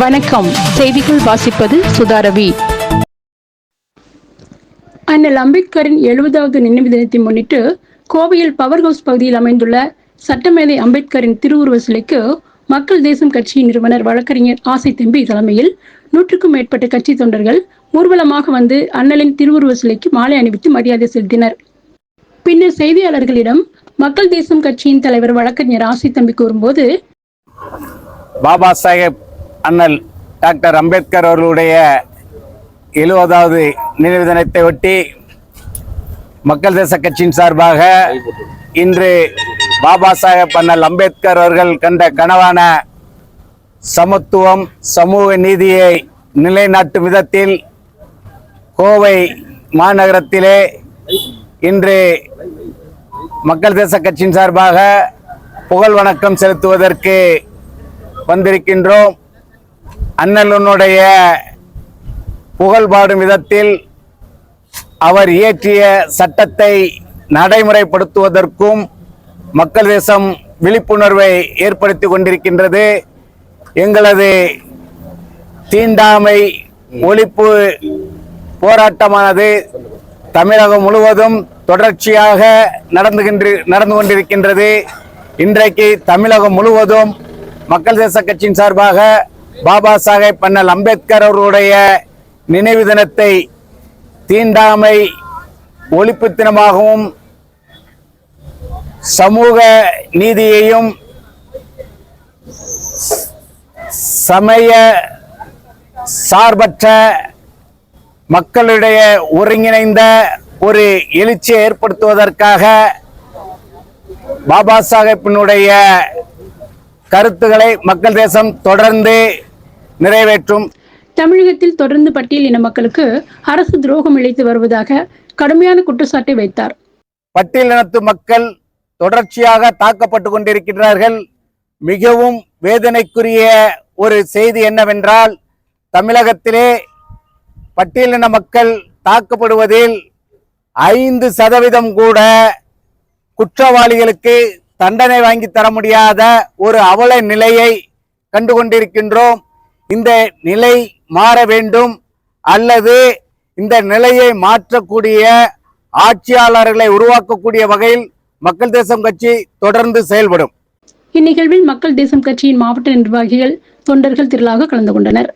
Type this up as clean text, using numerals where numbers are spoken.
வணக்கம். செய்திகள் வாசிப்பது சுதாரவி. அண்ணல் அம்பேத்கரின் 70வது நினைவு தினத்தை முன்னிட்டு கோவையில் பவர் ஹவுஸ் பகுதியில் அமைந்துள்ள சட்டமேதை அம்பேத்கரின் திருவுருவ சிலைக்கு மக்கள் தேசம் கட்சியின் நிறுவனர் வழக்கறிஞர் ஆசை தம்பி தலைமையில் 100க்கும் மேற்பட்ட கட்சி தொண்டர்கள் ஊர்வலமாக வந்து அண்ணலின் திருவுருவ சிலைக்கு மாலை அணிவித்து மரியாதை செலுத்தினர். பின்னர் செய்தியாளர்களிடம் மக்கள் தேசம் கட்சியின் தலைவர் வழக்கறிஞர் ஆசை தம்பி கூறும்போது, பாபா சாஹேப் அண்ணல் டாக்டர் அம்பேத்கர் அவர்களுடைய 70வது நினைவு தினத்தை ஒட்டி மக்கள் தேச கட்சியின் சார்பாக இன்று பாபா சாஹேப் அண்ணல் அம்பேத்கர் அவர்கள் கண்ட கனவான சமத்துவம், சமூக நீதியை நிலைநாட்டும் விதத்தில் கோவை மாநகரத்திலே இன்று மக்கள் தேச கட்சியின் சார்பாக புகழ் வணக்கம் செலுத்துவதற்கு வந்திருக்கின்றோம். அண்ணலுடைய புகழ் பாடும் விதத்தில் அவர் இயற்றிய சட்டத்தை நடைமுறைப்படுத்துவதற்கும் மக்கள் தேசம் விழிப்புணர்வை ஏற்படுத்தி கொண்டிருக்கின்றது. எங்களது தீண்டாமை ஒழிப்பு போராட்டமானது தமிழகம் முழுவதும் தொடர்ச்சியாக நடந்து கொண்டிருக்கின்றது. இன்றைக்கு தமிழகம் முழுவதும் மக்கள் தேச கட்சியின் சார்பாக பாபா சாஹேப் அண்ணல் அம்பேத்கர் அவர்களுடைய நினைவு தினத்தை தீண்டாமை ஒழிப்பு தினமாகவும் சமூக நீதியையும் சமய சார்பற்ற மக்களுடைய ஒருங்கிணைந்த ஒரு எழுச்சியை ஏற்படுத்துவதற்காக பாபா சாஹேப்பினுடைய கருத்துக்களை மக்கள் தேசம் தொடர்ந்து நிறைவேற்றும். தமிழகத்தில் தொடர்ந்து பட்டியல் இன மக்களுக்கு அரசு துரோகம் இழைத்து வருவதாக கடுமையான குற்றச்சாட்டை வைத்தார். பட்டியல் இனத்து மக்கள் தொடர்ச்சியாக தாக்கப்பட்டு கொண்டிருக்கிறார்கள். மிகவும் வேதனைக்குரிய ஒரு செய்தி என்னவென்றால், தமிழகத்திலே பட்டியலின மக்கள் தாக்கப்படுவதில் 5% கூட குற்றவாளிகளுக்கு தண்டனை வாங்கி தர முடியாத ஒரு அவல நிலையை கண்டு கொண்டிருக்கின்றோம். இந்த நிலை மாற வேண்டும், அல்லது இந்த நிலையை மாற்றக்கூடிய ஆட்சியாளர்களை உருவாக்கக்கூடிய வகையில் மக்கள் தேசம் கட்சி தொடர்ந்து செயல்படும். இந்நிகழ்வில் மக்கள் தேசம் கட்சியின் மாவட்ட நிர்வாகிகள், தொண்டர்கள் திரளாக கலந்து கொண்டனர்.